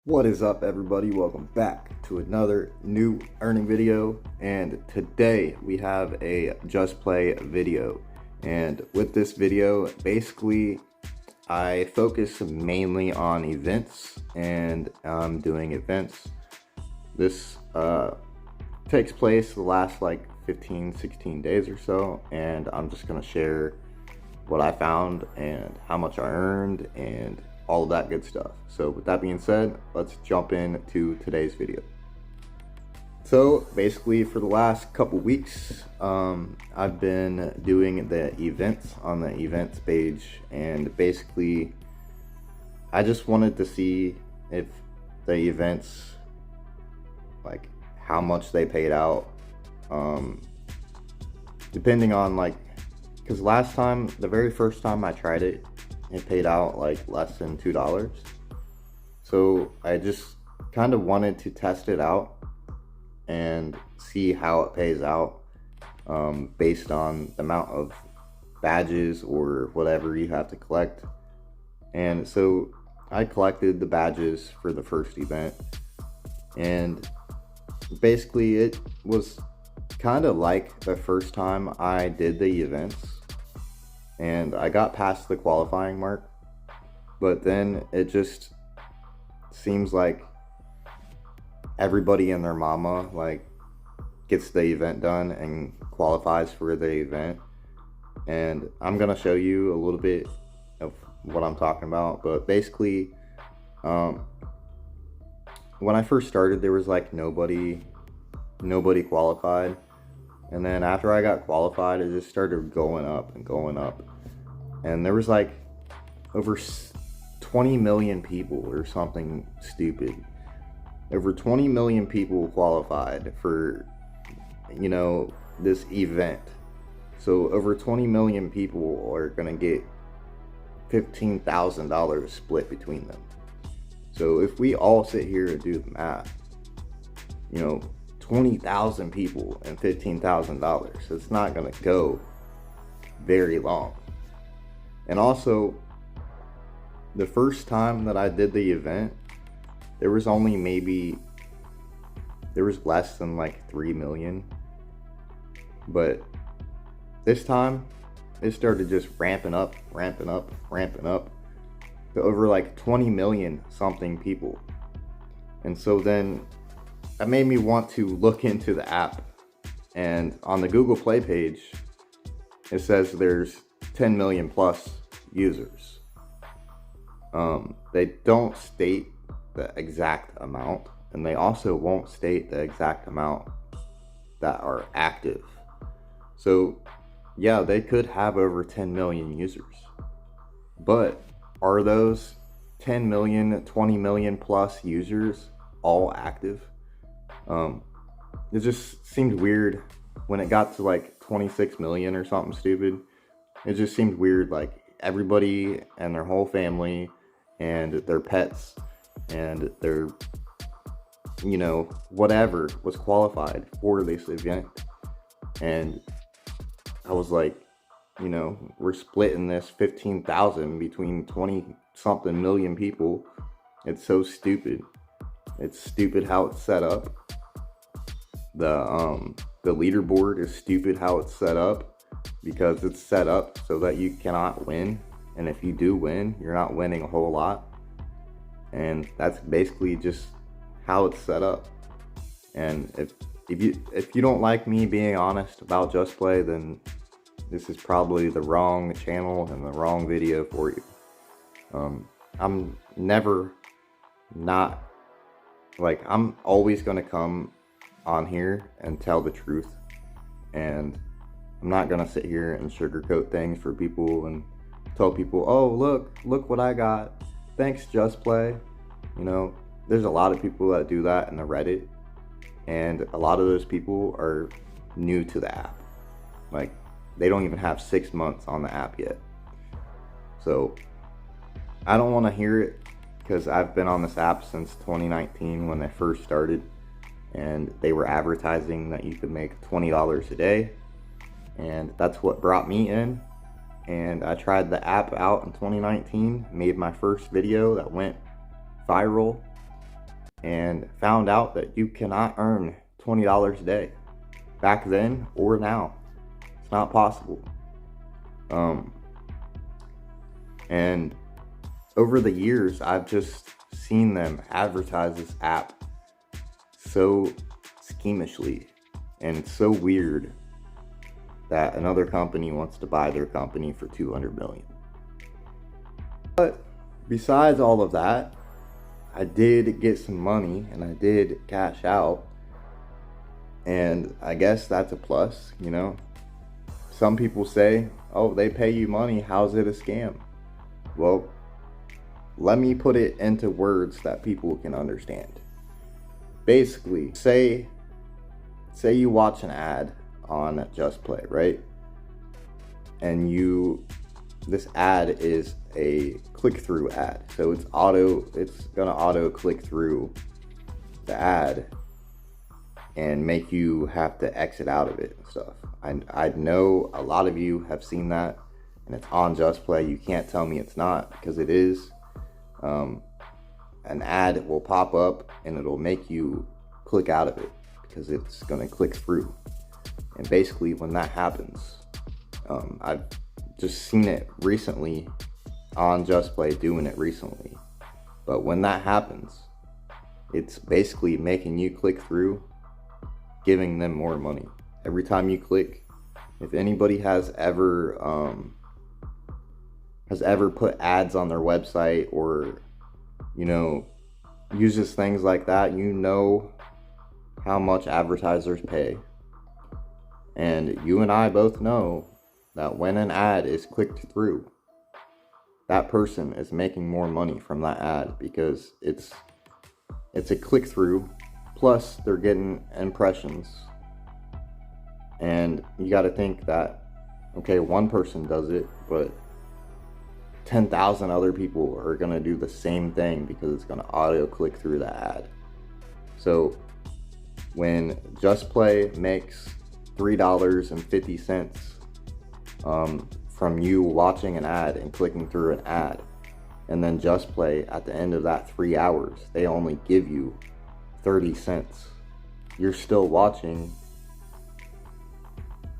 What is up, everybody? Welcome back to another new earning video, and today we have a JustPlay video. And with this video, basically I focus mainly on events, and I'm doing events. This takes place the last like 15-16 days or so, and I'm just gonna share what I found and how much I earned and all of that good stuff. So with that being said, let's jump into today's video. So basically for the last couple weeks, I've been doing the events on the events page, and basically I just wanted to see if the events, like how much they paid out, depending on like, because last time, the very first time I tried it, it paid out like less than $2. So I just kind of wanted to test it out and see how it pays out, based on the amount of badges or whatever you have to collect. And so I collected the badges for the first event, and basically it was kind of like the first time I did the events, and I got past the qualifying mark, but then it just seems like everybody and their mama like gets the event done and qualifies for the event. And I'm gonna show you a little bit of what I'm talking about, but basically when I first started, there was like nobody qualified, and then after I got qualified, it just started going up and going up. And there was like over 20 million people or something stupid. Over 20 million people qualified for, this event. So over 20 million people are gonna get $15,000 split between them. So if we all sit here and do the math, 20,000 people and $15,000, it's not gonna go very long. And also, the first time that I did the event, there was less than like 3 million. But this time, it started just ramping up to over like 20 million something people. And so then that made me want to look into the app. And on the Google Play page, it says there's 10 million plus users. They don't state the exact amount, and they also won't state the exact amount that are active. So yeah, they could have over 10 million users, but are those 10 million, 20 million plus users all active? It just seemed weird when it got to like 26 million or something stupid. It just seemed weird, like everybody and their whole family and their pets and their, whatever was qualified for this event. And I was like, we're splitting this 15,000 between 20 something million people. It's so stupid. It's stupid how it's set up. The leaderboard is stupid how it's set up, because it's set up so that you cannot win, and if you do win, you're not winning a whole lot. And that's basically just how it's set up. And if you don't like me being honest about JustPlay, then this is probably the wrong channel and the wrong video for you. I'm never not, like, I'm always gonna come on here and tell the truth, and I'm not gonna sit here and sugarcoat things for people and tell people, oh, look what I got, thanks JustPlay. There's a lot of people that do that in the Reddit, and a lot of those people are new to the app. Like, they don't even have 6 months on the app yet. So I don't want to hear it, because I've been on this app since 2019 when they first started, and they were advertising that you could make $20 a day, and that's what brought me in. And I tried the app out in 2019, made my first video that went viral, and found out that you cannot earn $20 a day. Back then or now, it's not possible. And over the years, I've just seen them advertise this app so schemishly and so weird that another company wants to buy their company for $200 million. But besides all of that, I did get some money and I did cash out. And I guess that's a plus, you know. Some people say, oh, they pay you money, how's it a scam? Well, let me put it into words that people can understand. Basically, say you watch an ad on JustPlay, right? And this ad is a click-through ad. So it's gonna auto click through the ad and make you have to exit out of it and stuff. I know a lot of you have seen that, and it's on JustPlay. You can't tell me it's not, because it is. An ad will pop up and it'll make you click out of it because it's gonna click through. And basically when that happens, I've just seen it recently on JustPlay, doing it recently. But when that happens, it's basically making you click through, giving them more money. Every time you click, if anybody has ever put ads on their website or, you know, uses things like that, you know how much advertisers pay. And you and I both know that when an ad is clicked through, that person is making more money from that ad because it's a click through, plus they're getting impressions. And you got to think that, okay, one person does it, but 10,000 other people are going to do the same thing because it's going to auto click through the ad. So when JustPlay makes $3.50 from you watching an ad and clicking through an ad, and then JustPlay at the end of that 3 hours, they only give you 30 cents. You're still watching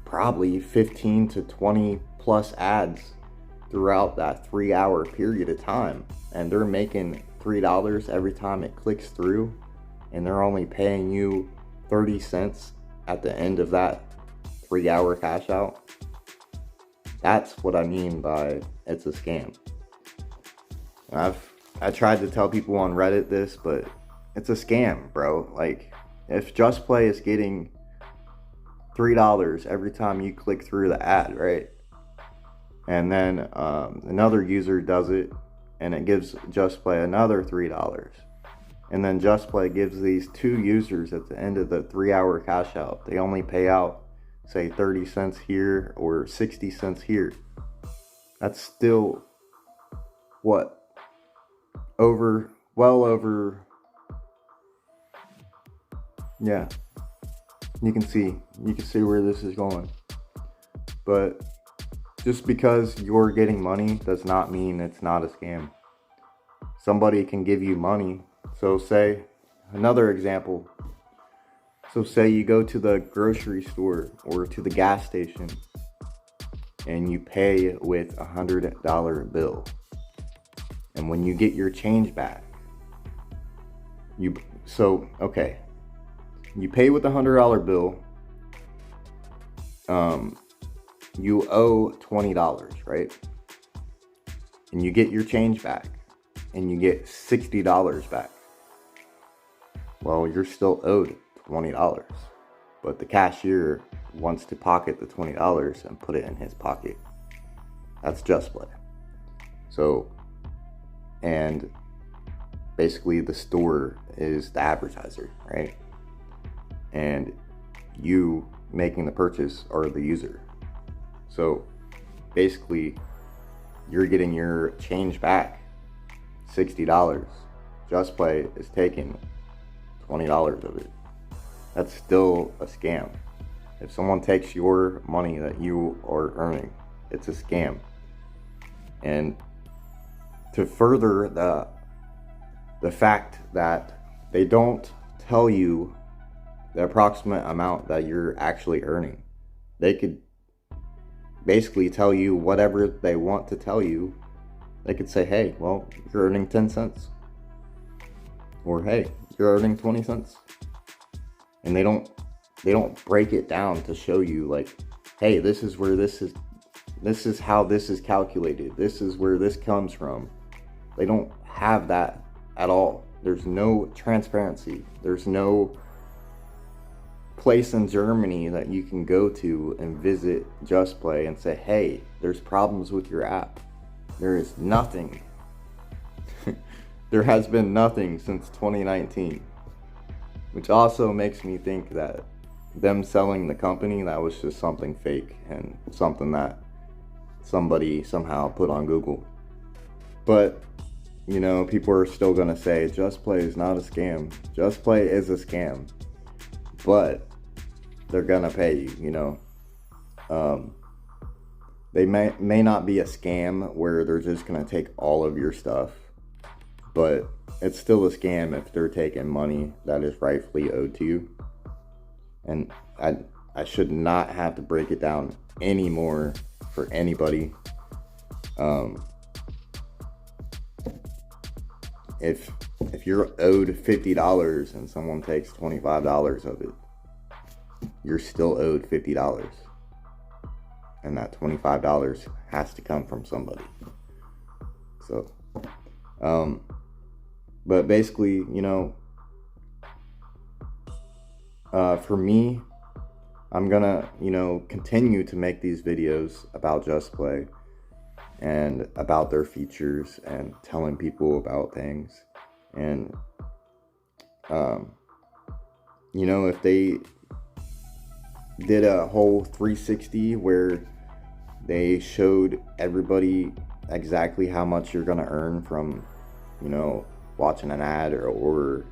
probably 15 to 20 plus ads throughout that 3 hour period of time, and they're making $3 every time it clicks through, and they're only paying you 30 cents at the end of that 3 hour cash out. That's what I mean by it's a scam. I tried to tell people on Reddit this, but it's a scam, bro. Like, if JustPlay is getting $3 every time you click through the ad, right? And then another user does it, and it gives JustPlay another $3. And then JustPlay gives these two users at the end of the 3 hour cash out, they only pay out, say, 30 cents here or 60 cents here. That's still, what? Well over, yeah. You can see where this is going. But just because you're getting money does not mean it's not a scam. Somebody can give you money. So say, another example. So say you go to the grocery store or to the gas station and you pay with a $100 bill. And when you get your change back, you pay with a $100 bill. You owe $20, right? And you get your change back, and you get $60 back. Well, you're still owed $20, but the cashier wants to pocket the $20 and put it in his pocket. That's JustPlay. So, and basically the store is the advertiser, right? And you making the purchase are the user. So basically you're getting your change back, $60. JustPlay is taking $20 of it. That's still a scam. If someone takes your money that you are earning, it's a scam. And to further the fact that they don't tell you the approximate amount that you're actually earning. They could basically tell you whatever they want to tell you. They could say, hey, well, you're earning 10 cents. Or hey, you're earning 20 cents. And they don't break it down to show you, like, hey, this is where this is how this is calculated. This is where this comes from. They don't have that at all. There's no transparency. There's no place in Germany that you can go to and visit JustPlay and say, hey, there's problems with your app. There is nothing. There has been nothing since 2019. Which also makes me think that them selling the company, that was just something fake and something that somebody somehow put on Google. But, you know, people are still gonna say JustPlay is not a scam. JustPlay is a scam, but they're gonna pay you, you know. They may not be a scam where they're just gonna take all of your stuff, but it's still a scam if they're taking money that is rightfully owed to you. And I should not have to break it down anymore for anybody. If you're owed $50 and someone takes $25 of it, you're still owed $50. And that $25 has to come from somebody. So, but basically, you know, for me, I'm gonna, you know, continue to make these videos about JustPlay and about their features and telling people about things. And, you know, if they did a whole 360 where they showed everybody exactly how much you're gonna earn from, you know, watching an ad or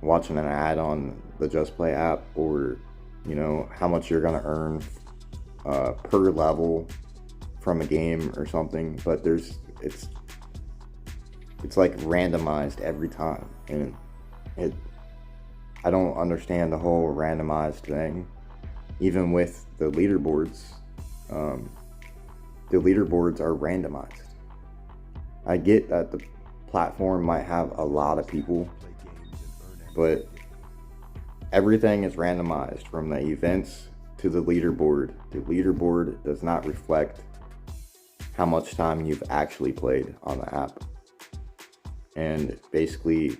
watching an ad on the JustPlay app, or, you know, how much you're gonna earn per level from a game or something. But it's like randomized every time, and I don't understand the whole randomized thing. Even with the leaderboards, the leaderboards are randomized. I get that the platform might have a lot of people, but everything is randomized from the events to the leaderboard. The leaderboard does not reflect how much time you've actually played on the app. And basically,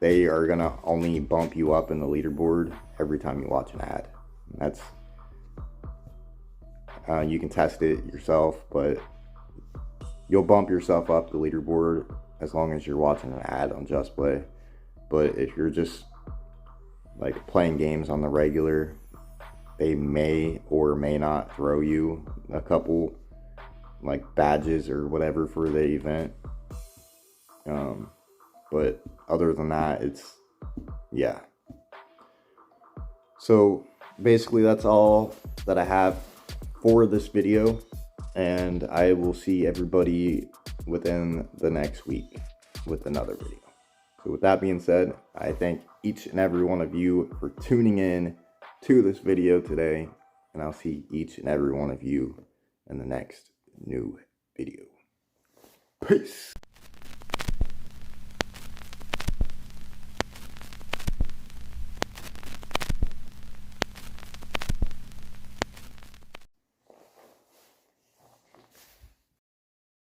they are gonna only bump you up in the leaderboard every time you watch an ad. That's you can test it yourself, but you'll bump yourself up the leaderboard as long as you're watching an ad on JustPlay. But if you're just like playing games on the regular, they may or may not throw you a couple like badges or whatever for the event. But other than that, yeah. So basically that's all that I have for this video, and I will see everybody within the next week with another video. So with that being said, I thank each and every one of you for tuning in to this video today, and I'll see each and every one of you in the next new video. Peace.